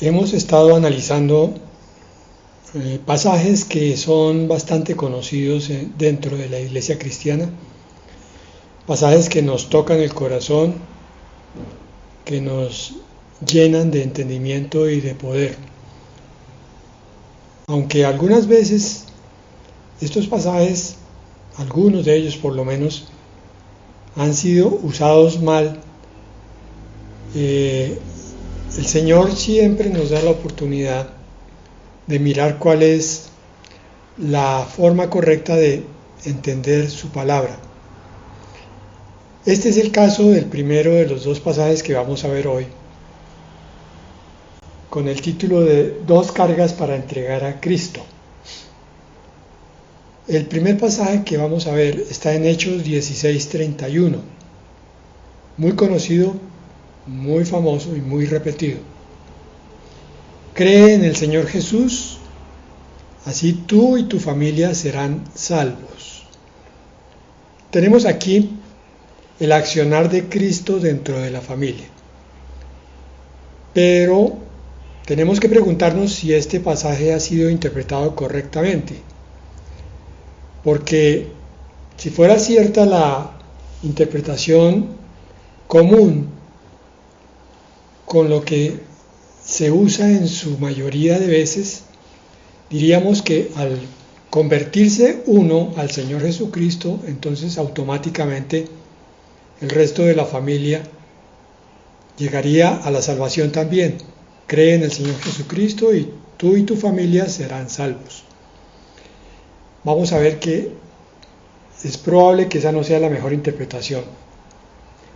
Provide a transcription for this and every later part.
Hemos estado analizando pasajes que son bastante conocidos dentro de la iglesia cristiana, pasajes que nos tocan el corazón, que nos llenan de entendimiento y de poder. Aunque algunas veces estos pasajes, algunos de ellos por lo menos, han sido usados mal, el Señor siempre nos da la oportunidad de mirar cuál es la forma correcta de entender su palabra. Este es el caso del primero de los dos pasajes que vamos a ver hoy, con el título de Dos cargas para entregar a Cristo. El primer pasaje que vamos a ver está en Hechos 16:31, muy conocido, muy famoso y muy repetido. Cree en el Señor Jesús, así tú y tu familia serán salvos. Tenemos aquí el accionar de Cristo dentro de la familia. Pero tenemos que preguntarnos si este pasaje ha sido interpretado correctamente. Porque si fuera cierta la interpretación común con lo que se usa en su mayoría de veces, diríamos que al convertirse uno al Señor Jesucristo, entonces automáticamente el resto de la familia llegaría a la salvación también. Cree en el Señor Jesucristo y tú y tu familia serán salvos. Vamos a ver que es probable que esa no sea la mejor interpretación.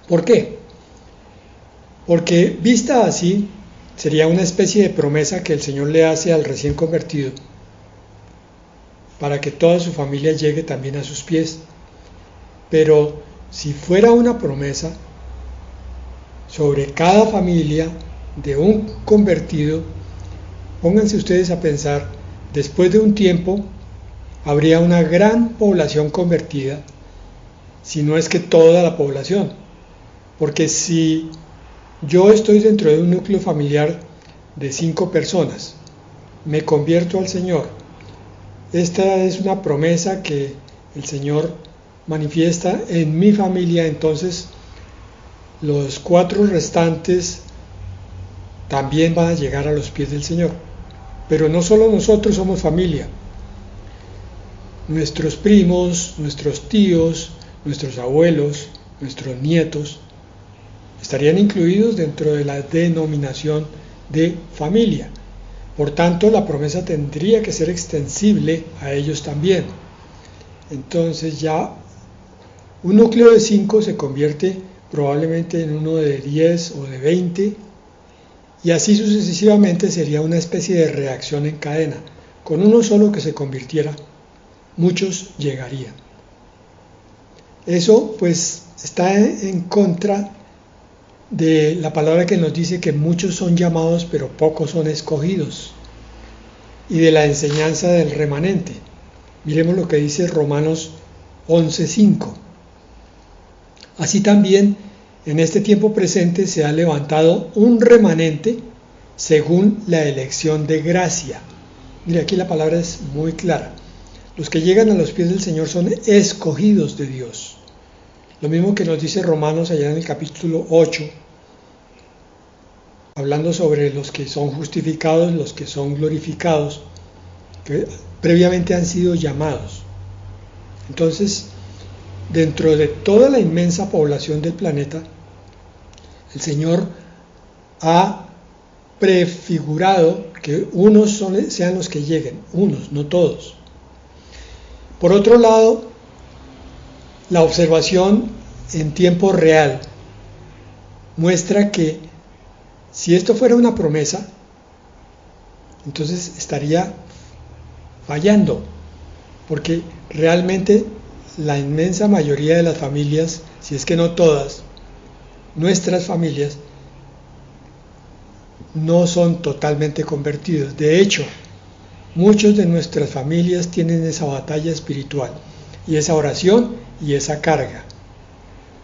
¿Por qué? Porque vista así, sería una especie de promesa que el Señor le hace al recién convertido para que toda su familia llegue también a sus pies. Pero si fuera una promesa sobre cada familia de un convertido, pónganse ustedes a pensar, después de un tiempo habría una gran población convertida, si no es que toda la población. Porque si yo estoy dentro de un núcleo familiar de 5 personas, me convierto al Señor, esta es una promesa que el Señor manifiesta en mi familia, entonces los 4 restantes también van a llegar a los pies del Señor. Pero no solo nosotros somos familia, nuestros primos, nuestros tíos, nuestros abuelos, nuestros nietos estarían incluidos dentro de la denominación de familia. Por tanto, la promesa tendría que ser extensible a ellos también. Entonces ya un núcleo de 5 se convierte probablemente en uno de 10 o de 20, y así sucesivamente sería una especie de reacción en cadena. Con uno solo que se convirtiera, muchos llegarían. Eso pues está en contra de la palabra que nos dice que muchos son llamados pero pocos son escogidos, y de la enseñanza del remanente. Miremos lo que dice Romanos 11:5. Así también en este tiempo presente se ha levantado un remanente según la elección de gracia. Mire, aquí la palabra es muy clara. Los que llegan a los pies del Señor son escogidos de Dios. Lo mismo que nos dice Romanos allá en el capítulo 8, hablando sobre los que son justificados, los que son glorificados, que previamente han sido llamados. Entonces, dentro de toda la inmensa población del planeta, el Señor ha prefigurado que unos sean los que lleguen, unos, no todos. Por otro lado, la observación en tiempo real muestra que si esto fuera una promesa, entonces estaría fallando, porque realmente la inmensa mayoría de las familias, si es que no todas, nuestras familias, no son totalmente convertidos. De hecho, muchos de nuestras familias tienen esa batalla espiritual, y esa oración y esa carga.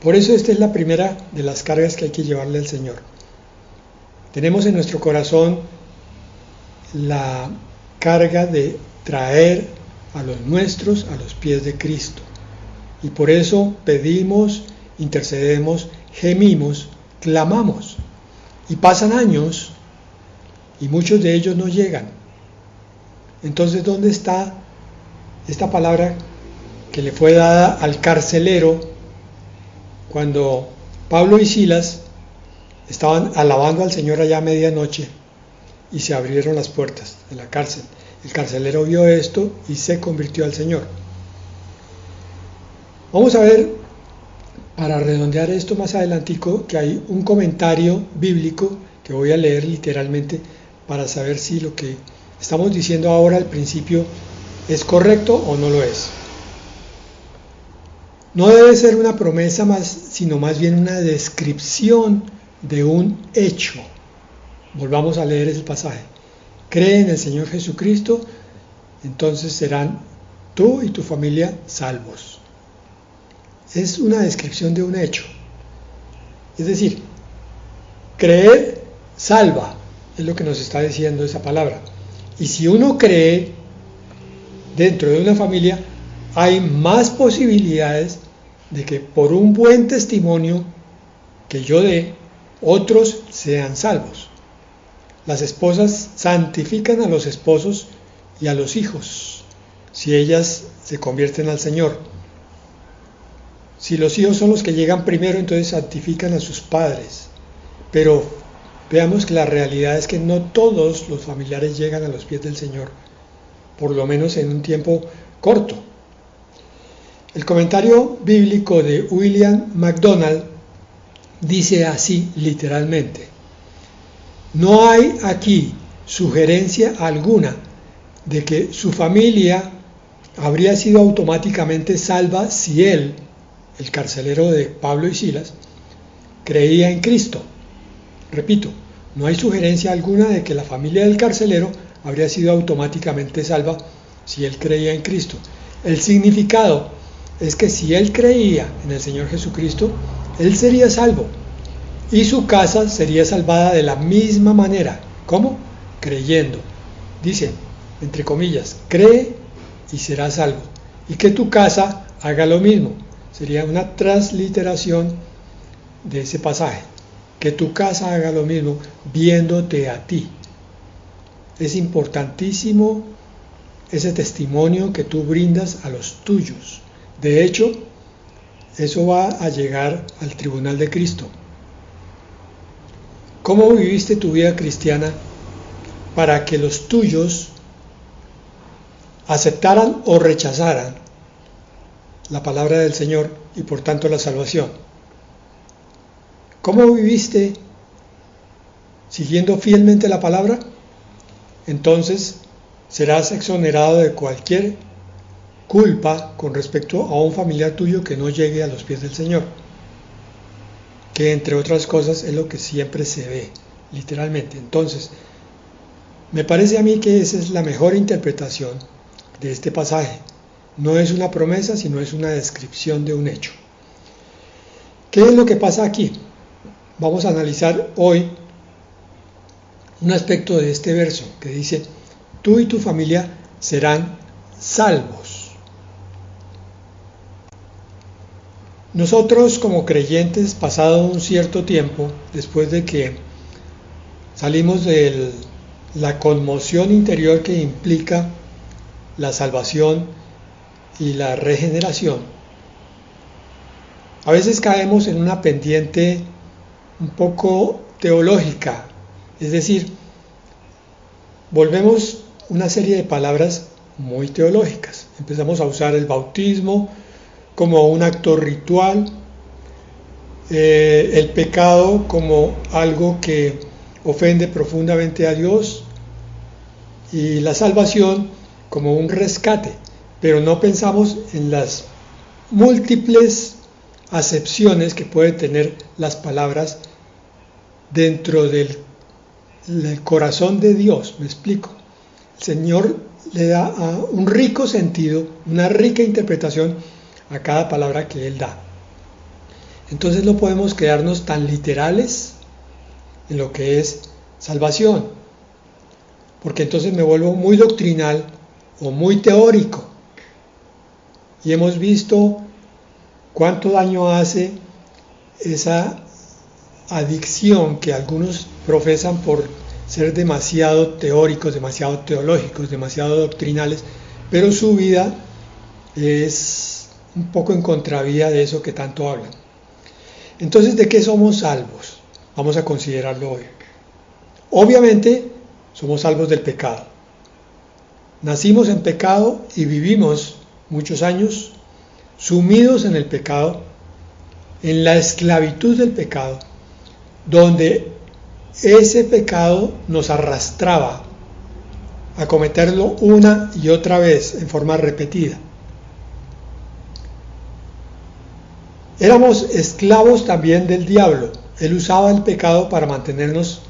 Por eso esta es la primera de las cargas que hay que llevarle al Señor. Tenemos en nuestro corazón la carga de traer a los nuestros a los pies de Cristo. Y por eso pedimos, intercedemos, gemimos, clamamos. Y pasan años y muchos de ellos no llegan. Entonces, ¿dónde está esta palabra que le fue dada al carcelero cuando Pablo y Silas estaban alabando al Señor allá a medianoche y se abrieron las puertas de la cárcel? El carcelero vio esto y se convirtió al Señor. Vamos a ver, para redondear esto más adelantico, que hay un comentario bíblico que voy a leer literalmente para saber si lo que estamos diciendo ahora al principio es correcto o no lo es. No debe ser una promesa más, sino más bien una descripción de un hecho. Volvamos a leer ese pasaje. Cree en el Señor Jesucristo, entonces serán tú y tu familia salvos. Es una descripción de un hecho. Es decir, creer salva, es lo que nos está diciendo esa palabra. Y si uno cree dentro de una familia, hay más posibilidades de que por un buen testimonio que yo dé, otros sean salvos. Las esposas santifican a los esposos y a los hijos, si ellas se convierten al Señor. Si los hijos son los que llegan primero, entonces santifican a sus padres. Pero veamos que la realidad es que no todos los familiares llegan a los pies del Señor, por lo menos en un tiempo corto. El comentario bíblico de William MacDonald dice así literalmente: no hay aquí sugerencia alguna de que su familia habría sido automáticamente salva si él, el carcelero de Pablo y Silas, creía en Cristo. Repito, no hay sugerencia alguna de que la familia del carcelero habría sido automáticamente salva si él creía en Cristo. El significado es que si él creía en el Señor Jesucristo, él sería salvo y su casa sería salvada de la misma manera. ¿Cómo? Creyendo. Dice, entre comillas, cree y serás salvo. Y que tu casa haga lo mismo. Sería una transliteración de ese pasaje. Que tu casa haga lo mismo, viéndote a ti. Es importantísimo ese testimonio que tú brindas a los tuyos. De hecho, eso va a llegar al tribunal de Cristo. ¿Cómo viviste tu vida cristiana para que los tuyos aceptaran o rechazaran la palabra del Señor y por tanto la salvación? ¿Cómo viviste siguiendo fielmente la palabra? Entonces serás exonerado de cualquier culpa con respecto a un familiar tuyo que no llegue a los pies del Señor, que entre otras cosas es lo que siempre se ve, literalmente. Entonces, me parece a mí que esa es la mejor interpretación de este pasaje. No es una promesa, sino es una descripción de un hecho. ¿Qué es lo que pasa aquí? Vamos a analizar hoy un aspecto de este verso que dice: tú y tu familia serán salvos. Nosotros como creyentes, pasado un cierto tiempo, después de que salimos de la conmoción interior que implica la salvación y la regeneración, a veces caemos en una pendiente un poco teológica, es decir, volvemos una serie de palabras muy teológicas. Empezamos a usar el bautismo como un acto ritual, el pecado como algo que ofende profundamente a Dios y la salvación como un rescate, pero no pensamos en las múltiples acepciones que pueden tener las palabras dentro del corazón de Dios. Me explico. El Señor le da un rico sentido, una rica interpretación a cada palabra que Él da. Entonces no podemos quedarnos tan literales en lo que es salvación. porque entonces me vuelvo muy doctrinal o muy teórico. Y hemos visto cuánto daño hace esa adicción que algunos profesan por ser demasiado teóricos, demasiado teológicos, demasiado doctrinales, pero su vida es un poco en contravía de eso que tanto hablan. Entonces, ¿de qué somos salvos? Vamos a considerarlo hoy. Obviamente, somos salvos del pecado. Nacimos en pecado y vivimos muchos años sumidos en el pecado, en la esclavitud del pecado, donde ese pecado nos arrastraba a cometerlo una y otra vez en forma repetida. Éramos esclavos también del diablo. Él usaba el pecado para mantenernos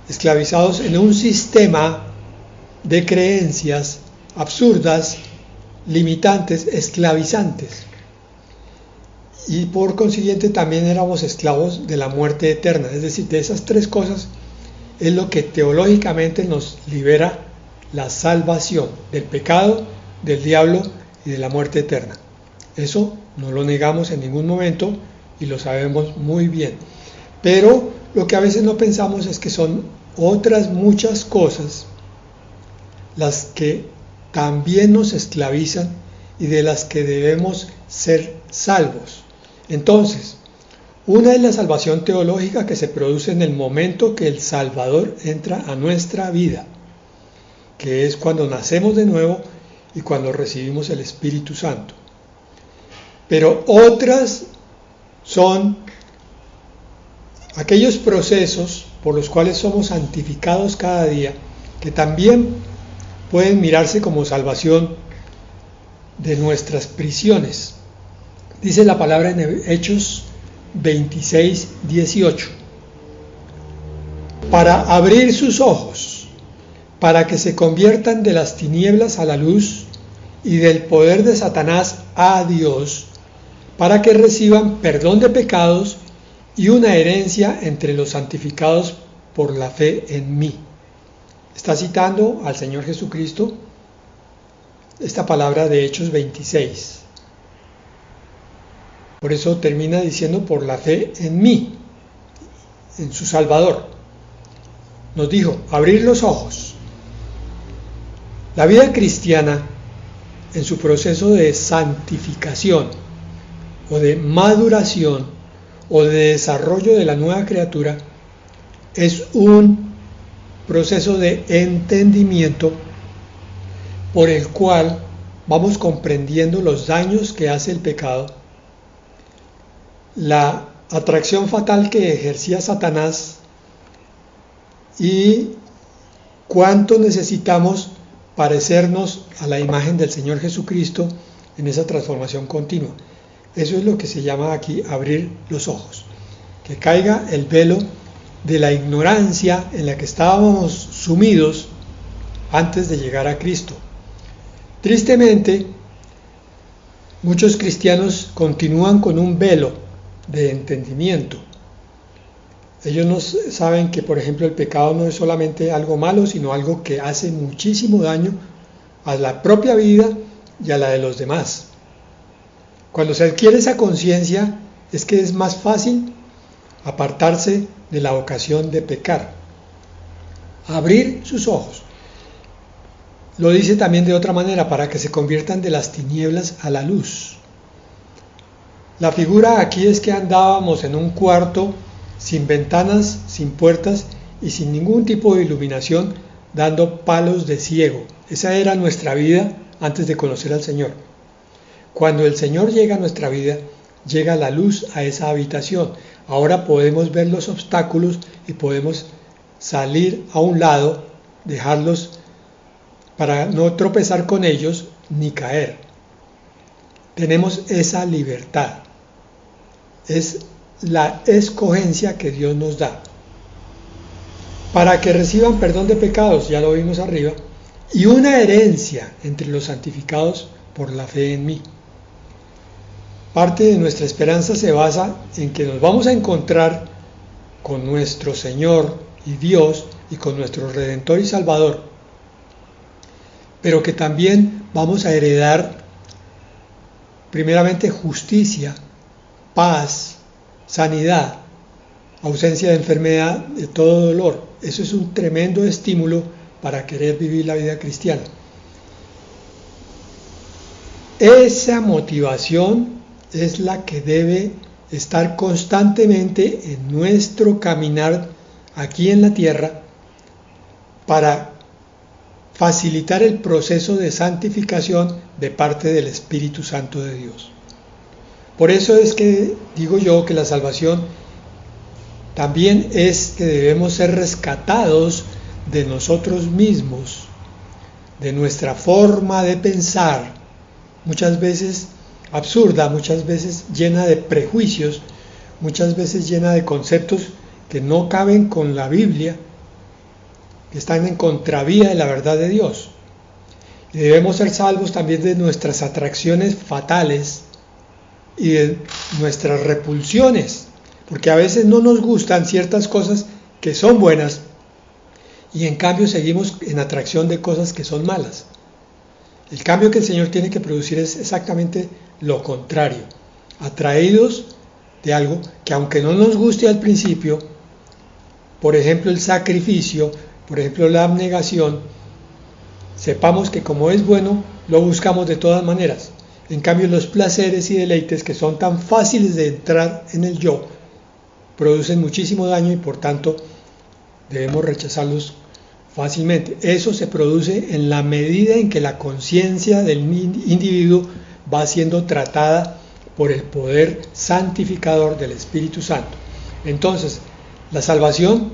esclavizados en un sistema de creencias absurdas, limitantes, esclavizantes. Y por consiguiente también éramos esclavos de la muerte eterna. Es decir, de esas tres cosas es lo que teológicamente nos libera la salvación: del pecado, del diablo y de la muerte eterna. Eso no lo negamos en ningún momento y lo sabemos muy bien. Pero lo que a veces no pensamos es que son otras muchas cosas las que también nos esclavizan y de las que debemos ser salvos. Entonces, una es la salvación teológica, que se produce en el momento que el Salvador entra a nuestra vida, que es cuando nacemos de nuevo y cuando recibimos el Espíritu Santo. Pero otras son aquellos procesos por los cuales somos santificados cada día, que también pueden mirarse como salvación de nuestras prisiones. Dice la palabra en Hechos 26, 18. Para abrir sus ojos, para que se conviertan de las tinieblas a la luz y del poder de Satanás a Dios, para que reciban perdón de pecados y una herencia entre los santificados por la fe en mí. Está citando al Señor Jesucristo esta palabra de Hechos 26. Por eso termina diciendo por la fe en mí, en su Salvador. Nos dijo, abrir los ojos. La vida cristiana, en su proceso de santificación o de maduración o de desarrollo de la nueva criatura, es un proceso de entendimiento por el cual vamos comprendiendo los daños que hace el pecado, la atracción fatal que ejercía Satanás y cuánto necesitamos parecernos a la imagen del Señor Jesucristo en esa transformación continua. Eso es lo que se llama aquí abrir los ojos, que caiga el velo de la ignorancia en la que estábamos sumidos antes de llegar a Cristo. Tristemente, muchos cristianos continúan con un velo de entendimiento. Ellos no saben que, por ejemplo, el pecado no es solamente algo malo, sino algo que hace muchísimo daño a la propia vida y a la de los demás. Cuando se adquiere esa conciencia, es que es más fácil apartarse de la ocasión de pecar. Abrir sus ojos. Lo dice también de otra manera, para que se conviertan de las tinieblas a la luz. La figura aquí es que andábamos en un cuarto sin ventanas, sin puertas y sin ningún tipo de iluminación, dando palos de ciego. Esa era nuestra vida antes de conocer al Señor. Cuando el Señor llega a nuestra vida, llega la luz a esa habitación. Ahora podemos ver los obstáculos y podemos salir a un lado, dejarlos para no tropezar con ellos ni caer. Tenemos esa libertad. Es la escogencia que Dios nos da. Para que reciban perdón de pecados, ya lo vimos arriba, y una herencia entre los santificados por la fe en mí. Parte de nuestra esperanza se basa en que nos vamos a encontrar con nuestro Señor y Dios y con nuestro Redentor y Salvador, pero que también vamos a heredar primeramente justicia, paz, sanidad, ausencia de enfermedad, de todo dolor. Eso es un tremendo estímulo para querer vivir la vida cristiana. Esa motivación es la que debe estar constantemente en nuestro caminar aquí en la tierra para facilitar el proceso de santificación de parte del Espíritu Santo de Dios. Por eso es que digo yo que la salvación también es que debemos ser rescatados de nosotros mismos, de nuestra forma de pensar, muchas veces absurda, muchas veces llena de prejuicios, muchas veces llena de conceptos que no caben con la Biblia, que están en contravía de la verdad de Dios. Y debemos ser salvos también de nuestras atracciones fatales y de nuestras repulsiones, porque a veces no nos gustan ciertas cosas que son buenas y en cambio seguimos en atracción de cosas que son malas. El cambio que el Señor tiene que producir es exactamente lo contrario, atraídos de algo que aunque no nos guste al principio, por ejemplo el sacrificio, por ejemplo la abnegación, sepamos que como es bueno, lo buscamos de todas maneras. En cambio los placeres y deleites que son tan fáciles de entrar en el yo, producen muchísimo daño y por tanto debemos rechazarlos fácilmente. Eso se produce en la medida en que la conciencia del individuo va siendo tratada por el poder santificador del Espíritu Santo. Entonces, la salvación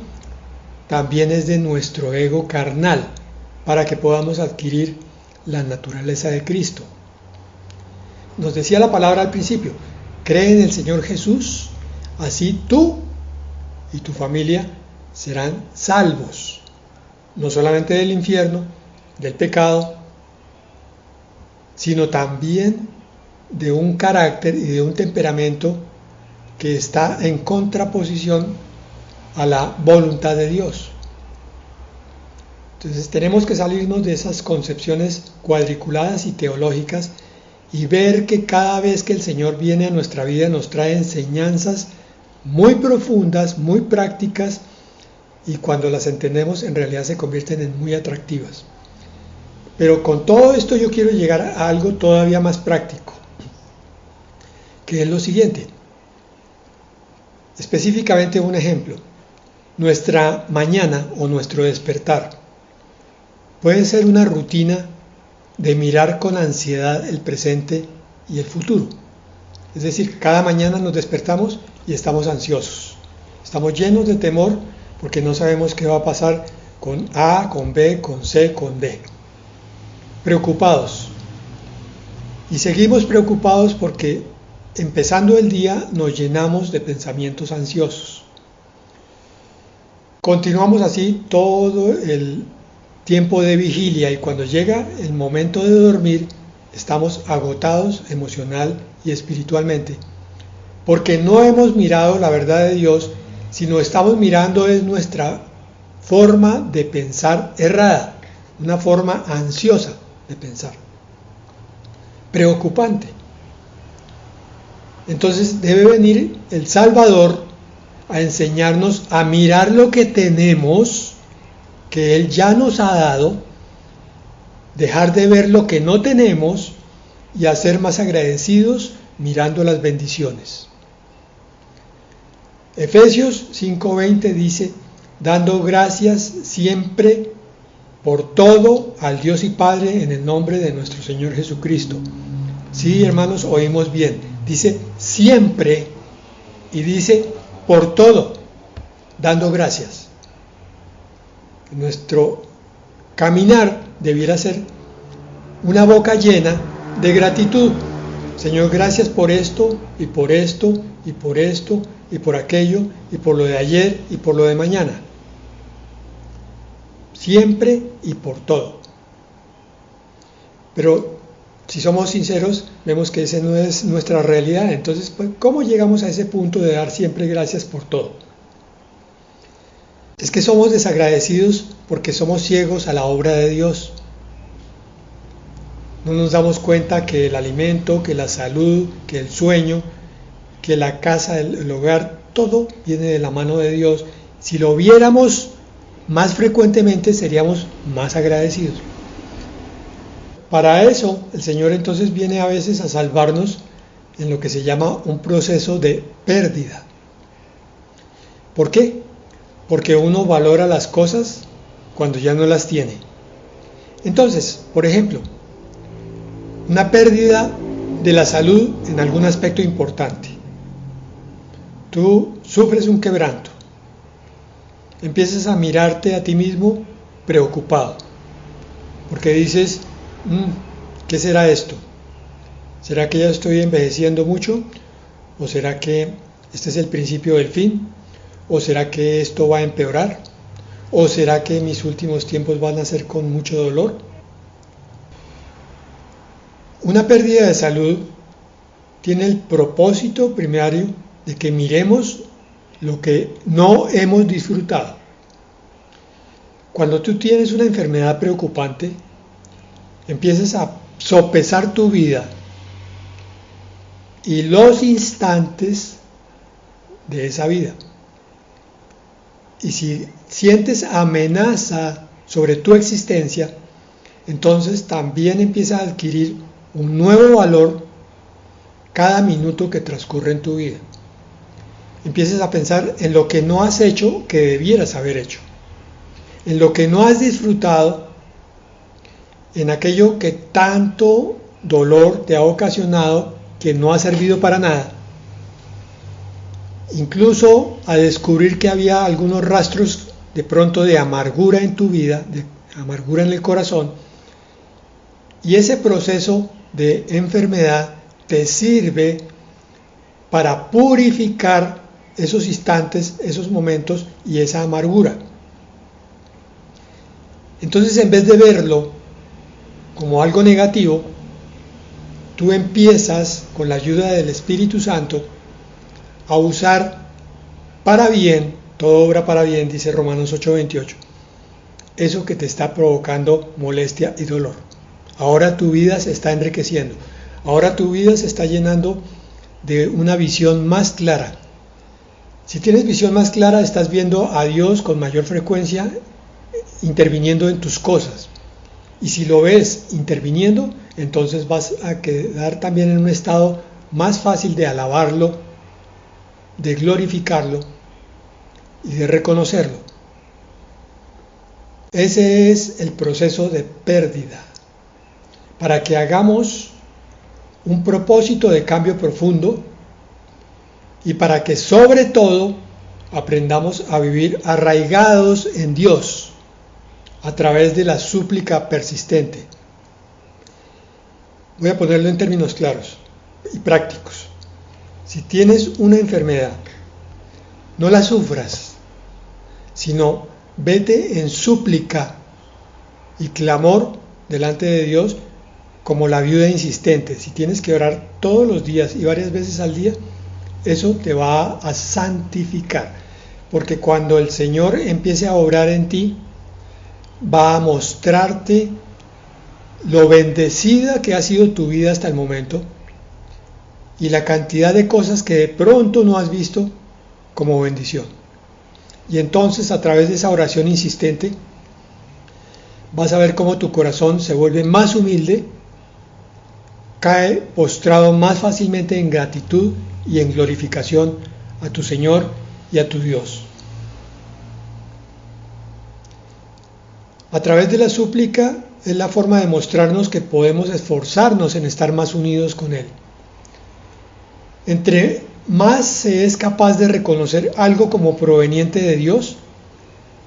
también es de nuestro ego carnal, para que podamos adquirir la naturaleza de Cristo. Nos decía la palabra al principio, cree en el Señor Jesús, así tú y tu familia serán salvos, no solamente del infierno, del pecado, sino también de un carácter y de un temperamento que está en contraposición a la voluntad de Dios. Entonces tenemos que salirnos de esas concepciones cuadriculadas y teológicas y ver que cada vez que el Señor viene a nuestra vida nos trae enseñanzas muy profundas, muy prácticas, y cuando las entendemos en realidad se convierten en muy atractivas. Pero con todo esto yo quiero llegar a algo todavía más práctico, que es lo siguiente. Específicamente un ejemplo. Nuestra mañana o nuestro despertar puede ser una rutina de mirar con ansiedad el presente y el futuro. Es decir, cada mañana nos despertamos y estamos ansiosos. Estamos llenos de temor porque no sabemos qué va a pasar con A, con B, con C, con D. Preocupados. Y seguimos preocupados porque empezando el día nos llenamos de pensamientos ansiosos. Continuamos así todo el tiempo de vigilia y cuando llega el momento de dormir estamos agotados emocional y espiritualmente, porque no hemos mirado la verdad de Dios, sino estamos mirando es nuestra forma de pensar errada, una forma ansiosa de pensar, preocupante. Entonces debe venir el Salvador a enseñarnos a mirar lo que tenemos, que Él ya nos ha dado, dejar de ver lo que no tenemos y a ser más agradecidos mirando las bendiciones. Efesios 5:20 dice, dando gracias siempre por todo al Dios y Padre en el nombre de nuestro Señor Jesucristo. Sí, hermanos, oímos bien. Dice siempre y dice por todo, dando gracias. Nuestro caminar debiera ser una boca llena de gratitud. Señor, gracias por esto y por esto y por esto y por aquello y por lo de ayer y por lo de mañana. Siempre y por todo. Pero si somos sinceros, vemos que esa no es nuestra realidad. Entonces, ¿cómo llegamos a ese punto de dar siempre gracias por todo? Es que somos desagradecidos porque somos ciegos a la obra de Dios. no nos damos cuenta que el alimento, que la salud, que el sueño, que la casa, el hogar, todo viene de la mano de Dios. Si lo viéramos más frecuentemente, seríamos más agradecidos. Para eso, el Señor entonces viene a veces a salvarnos en lo que se llama un proceso de pérdida. ¿Por qué? Porque uno valora las cosas cuando ya no las tiene. Entonces, por ejemplo, una pérdida de la salud en algún aspecto importante. Tú sufres un quebranto. Empiezas a mirarte a ti mismo preocupado. Porque dices, ¿qué será esto? ¿Será que ya estoy envejeciendo mucho? ¿O será que este es el principio del fin? ¿O será que esto va a empeorar? ¿O será que mis últimos tiempos van a ser con mucho dolor? Una pérdida de salud tiene el propósito primario de que miremos lo que no hemos disfrutado. Cuando tú tienes una enfermedad preocupante, empiezas a sopesar tu vida y los instantes de esa vida. Y si sientes amenaza sobre tu existencia, entonces también empieza a adquirir un nuevo valor cada minuto que transcurre en tu vida. Empiezas a pensar en lo que no has hecho que debieras haber hecho, en lo que no has disfrutado, en aquello que tanto dolor te ha ocasionado que no ha servido para nada, incluso a descubrir que había algunos rastros de pronto de amargura en tu vida, de amargura en el corazón, y ese proceso de enfermedad te sirve para purificar esos instantes, esos momentos y esa amargura. Entonces, en vez de verlo como algo negativo, tú empiezas, con la ayuda del Espíritu Santo, a usar para bien, todo obra para bien, dice Romanos 8:28, eso que te está provocando molestia y dolor. Ahora tu vida se está enriqueciendo, ahora tu vida se está llenando de una visión más clara. Si tienes visión más clara, estás viendo a Dios con mayor frecuencia interviniendo en tus cosas. Y si lo ves interviniendo, entonces vas a quedar también en un estado más fácil de alabarlo, de glorificarlo y de reconocerlo. Ese es el proceso de pérdida. Para que hagamos un propósito de cambio profundo y para que sobre todo aprendamos a vivir arraigados en Dios a través de la súplica persistente. Voy a ponerlo en términos claros y prácticos. Si tienes una enfermedad, no la sufras, sino vete en súplica y clamor delante de Dios como la viuda insistente. Si tienes que orar todos los días y varias veces al día, eso te va a santificar, porque cuando el Señor empiece a obrar en ti, va a mostrarte lo bendecida que ha sido tu vida hasta el momento y la cantidad de cosas que de pronto no has visto como bendición. Y entonces, a través de esa oración insistente, vas a ver cómo tu corazón se vuelve más humilde, cae postrado más fácilmente en gratitud y en glorificación a tu Señor y a tu Dios. A través de la súplica es la forma de mostrarnos que podemos esforzarnos en estar más unidos con Él. Entre más se es capaz de reconocer algo como proveniente de Dios,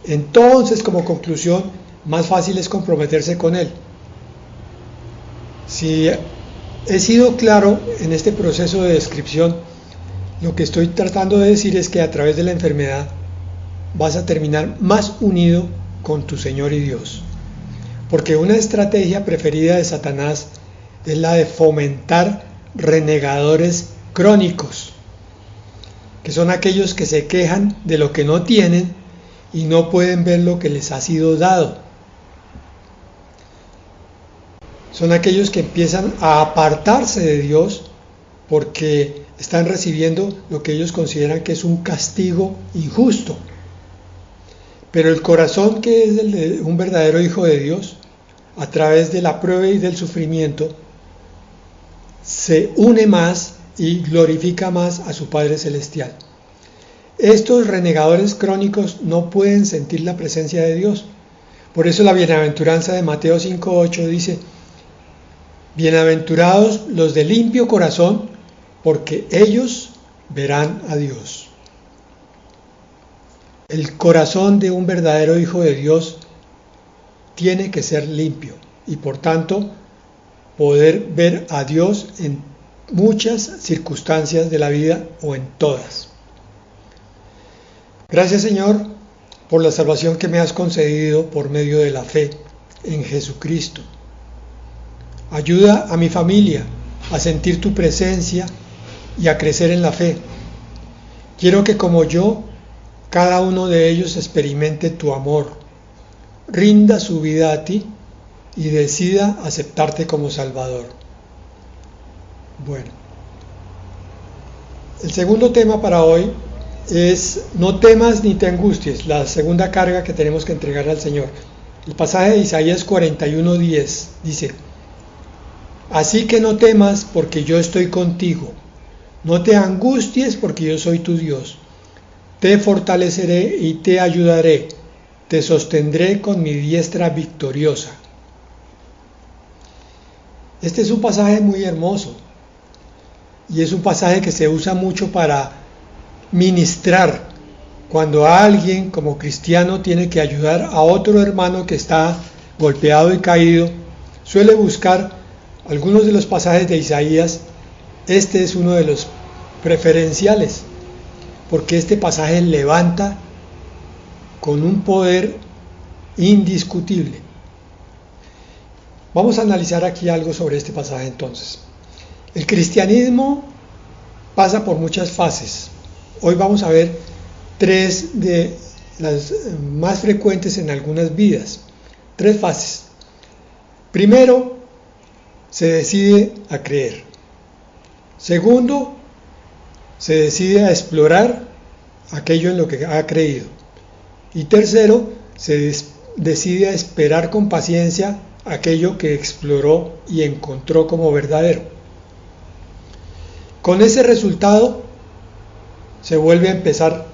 entonces, como conclusión, más fácil es comprometerse con Él. Si he sido claro en este proceso de descripción, lo que estoy tratando de decir es que a través de la enfermedad vas a terminar más unido con tu Señor y Dios. Porque una estrategia preferida de Satanás es la de fomentar renegadores crónicos, que son aquellos que se quejan de lo que no tienen y no pueden ver lo que les ha sido dado. son aquellos que empiezan a apartarse de Dios porque están recibiendo lo que ellos consideran que es un castigo injusto. Pero el corazón que es el de un verdadero hijo de Dios, a través de la prueba y del sufrimiento, se une más y glorifica más a su Padre Celestial. Estos renegadores crónicos no pueden sentir la presencia de Dios. Por eso la bienaventuranza de Mateo 5:8 dice: bienaventurados los de limpio corazón, porque ellos verán a Dios. El corazón de un verdadero hijo de Dios tiene que ser limpio y por tanto poder ver a Dios en muchas circunstancias de la vida o en todas. Gracias, Señor, por la salvación que me has concedido por medio de la fe en Jesucristo. Ayuda a mi familia a sentir tu presencia y a crecer en la fe. Quiero que como yo, cada uno de ellos experimente tu amor, rinda su vida a ti y decida aceptarte como Salvador. Bueno, el segundo tema para hoy es: no temas ni te angusties, la segunda carga que tenemos que entregar al Señor. El pasaje de Isaías 41:10 dice: así que no temas, porque yo estoy contigo, no te angusties, porque yo soy tu Dios, te fortaleceré y te ayudaré, te sostendré con mi diestra victoriosa. Este es un pasaje muy hermoso y es un pasaje que se usa mucho para ministrar cuando alguien como cristiano tiene que ayudar a otro hermano que está golpeado y caído. Suele buscar algunos de los pasajes de Isaías. Este es uno de los preferenciales, porque este pasaje levanta con un poder indiscutible. Vamos a analizar aquí algo sobre este pasaje entonces. El cristianismo pasa por muchas fases. Hoy vamos a ver 3 de las más frecuentes en algunas vidas. 3 fases. Primero, se decide a creer. Segundo, se decide a explorar aquello en lo que ha creído. Y tercero, se decide a esperar con paciencia aquello que exploró y encontró como verdadero. Con ese resultado se vuelve a empezar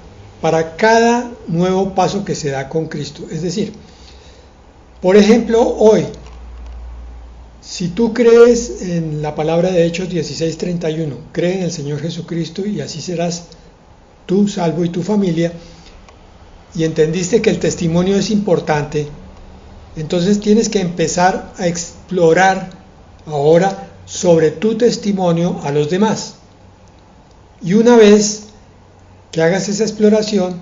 para cada nuevo paso que se da con Cristo. Es decir, por ejemplo, hoy, si tú crees en la palabra de Hechos 16:31, cree en el Señor Jesucristo y así serás tú salvo y tu familia, y entendiste que el testimonio es importante, entonces tienes que empezar a explorar ahora sobre tu testimonio a los demás. Y una vez que hagas esa exploración,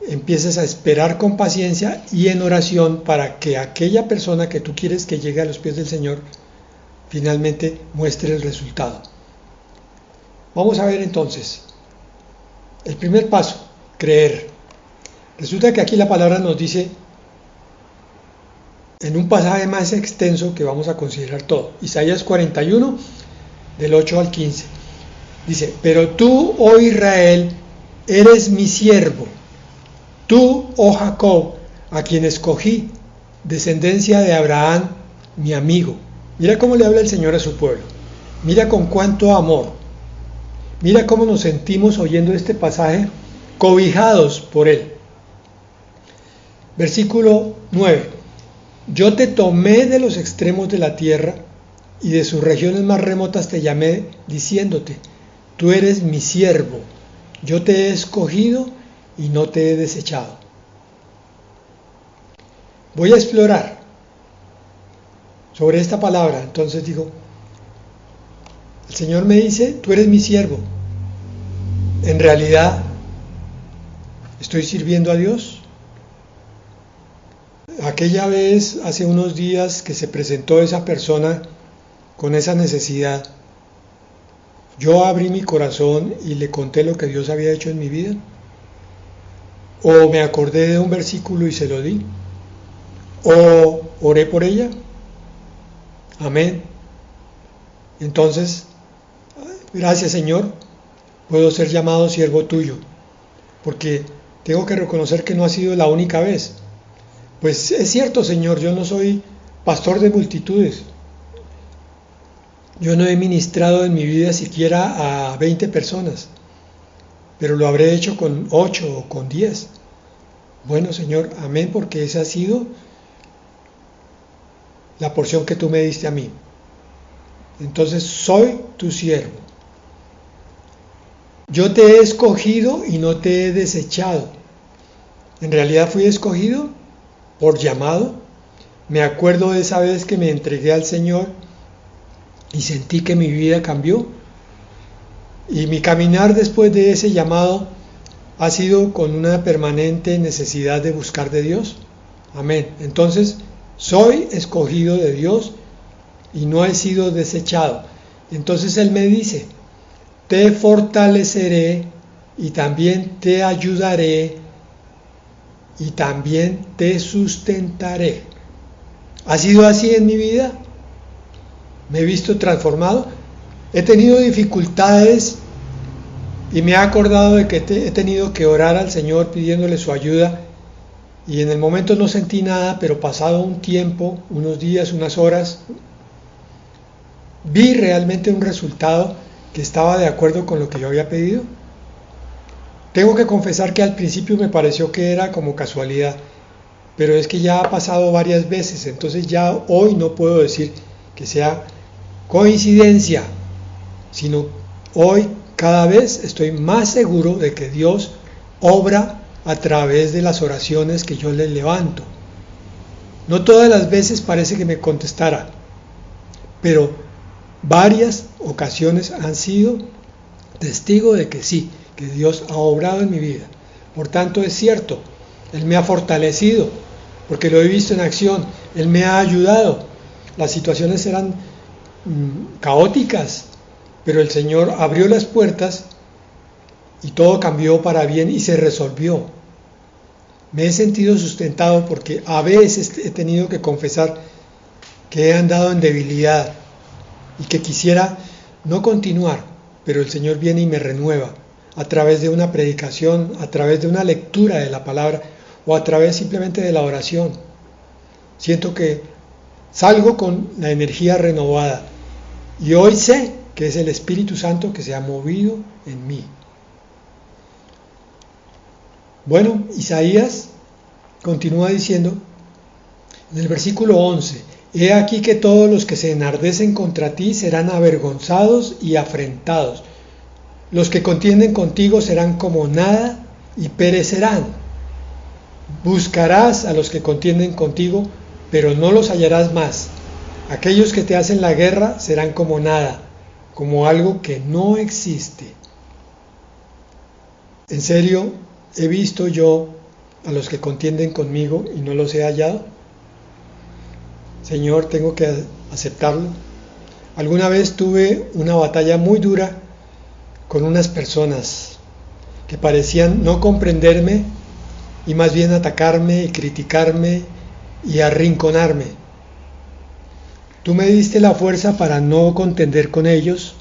empieces a esperar con paciencia y en oración para que aquella persona que tú quieres que llegue a los pies del Señor finalmente muestre el resultado. Vamos a ver entonces el primer paso: creer. Resulta que aquí la palabra nos dice, en un pasaje más extenso que vamos a considerar todo, Isaías 41, del 8 al 15, dice: pero tú, oh Israel, eres mi siervo, tú, oh Jacob, a quien escogí, descendencia de Abraham, mi amigo. Mira cómo le habla el Señor a su pueblo, mira con cuánto amor, mira cómo nos sentimos oyendo este pasaje, cobijados por él. Versículo 9: yo te tomé de los extremos de la tierra y de sus regiones más remotas te llamé, diciéndote: tú eres mi siervo, yo te he escogido y no te he desechado. Voy a explorar sobre esta palabra. Entonces digo, el Señor me dice: tú eres mi siervo. En realidad, ¿estoy sirviendo a Dios? Aquella vez, hace unos días, que se presentó esa persona con esa necesidad, ¿yo abrí mi corazón y le conté lo que Dios había hecho en mi vida? ¿O me acordé de un versículo y se lo di? ¿O oré por ella? Amén. Entonces, gracias Señor, puedo ser llamado siervo tuyo, porque tengo que reconocer que no ha sido la única vez. Pues es cierto, Señor, yo no soy pastor de multitudes. Yo no he ministrado en mi vida siquiera a 20 personas, pero lo habré hecho con 8 o con 10. Bueno, Señor, amén, porque esa ha sido la porción que tú me diste a mí. Entonces, soy tu siervo. Yo te he escogido y no te he desechado. En realidad fui escogido por llamado. Me acuerdo de esa vez que me entregué al Señor y sentí que mi vida cambió. Y mi caminar después de ese llamado ha sido con una permanente necesidad de buscar de Dios. Amén. Entonces, soy escogido de Dios y no he sido desechado. Entonces Él me dice, te fortaleceré y también te ayudaré y también te sustentaré. ¿Ha sido así en mi vida? ¿Me he visto transformado? He tenido dificultades y me he acordado de que he tenido que orar al Señor pidiéndole su ayuda, y en el momento no sentí nada, pero pasado un tiempo, unos días, unas horas, vi realmente un resultado que estaba de acuerdo con lo que yo había pedido. Tengo que confesar que al principio me pareció que era como casualidad, pero es que ya ha pasado varias veces, entonces ya hoy no puedo decir que sea coincidencia, sino hoy cada vez estoy más seguro de que Dios obra a través de las oraciones que yo le levanto. No todas las veces parece que me contestara, pero varias ocasiones han sido testigo de que sí, que Dios ha obrado en mi vida. Por tanto, es cierto, Él me ha fortalecido, porque lo he visto en acción, Él me ha ayudado. Las situaciones eran caóticas, pero el Señor abrió las puertas y todo cambió para bien y se resolvió. Me he sentido sustentado porque a veces he tenido que confesar que he andado en debilidad y que quisiera no continuar, pero el Señor viene y me renueva a través de una predicación, a través de una lectura de la palabra o a través simplemente de la oración. Siento que salgo con la energía renovada y hoy sé que es el Espíritu Santo que se ha movido en mí. Bueno, Isaías continúa diciendo en el versículo 11, he aquí que todos los que se enardecen contra ti serán avergonzados y afrentados. Los que contienden contigo serán como nada y perecerán. Buscarás a los que contienden contigo, pero no los hallarás más. Aquellos que te hacen la guerra serán como nada, como algo que no existe. En serio, ¿he visto yo a los que contienden conmigo y no los he hallado? Señor, tengo que aceptarlo. Alguna vez tuve una batalla muy dura con unas personas que parecían no comprenderme y más bien atacarme y criticarme y arrinconarme. Tú me diste la fuerza para no contender con ellos,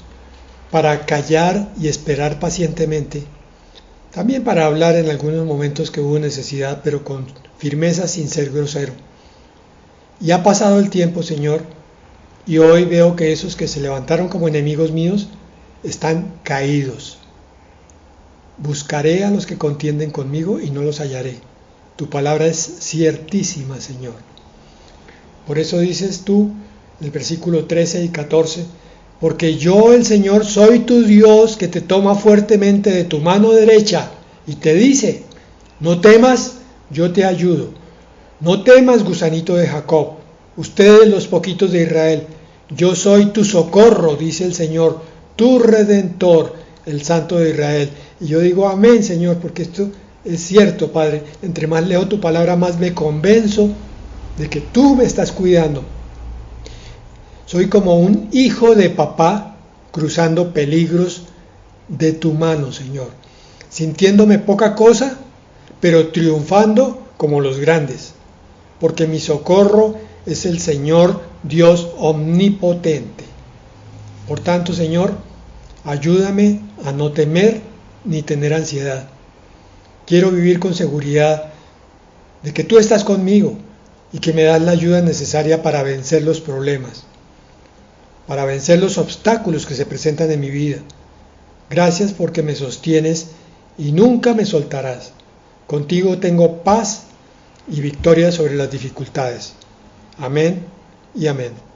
para callar y esperar pacientemente, también para hablar en algunos momentos que hubo necesidad, pero con firmeza sin ser grosero. Y ha pasado el tiempo, Señor, y hoy veo que esos que se levantaron como enemigos míos están caídos. Buscaré a los que contienden conmigo y no los hallaré. Tu palabra es ciertísima, Señor. Por eso dices tú, en el versículo 13 y 14, porque yo, el Señor, soy tu Dios que te toma fuertemente de tu mano derecha y te dice, no temas, yo te ayudo. No temas, gusanito de Jacob, ustedes los poquitos de Israel, yo soy tu socorro, dice el Señor, tu Redentor, el Santo de Israel. Y yo digo amén, Señor, porque esto es cierto, Padre. Entre más leo tu palabra, más me convenzo de que tú me estás cuidando. Soy como un hijo de papá cruzando peligros de tu mano, Señor, sintiéndome poca cosa, pero triunfando como los grandes, porque mi socorro es el Señor Dios omnipotente. Por tanto, Señor, ayúdame a no temer ni tener ansiedad. Quiero vivir con seguridad de que tú estás conmigo y que me das la ayuda necesaria para vencer los problemas, para vencer los obstáculos que se presentan en mi vida. Gracias porque me sostienes y nunca me soltarás. Contigo tengo paz y victoria sobre las dificultades. Amén y amén.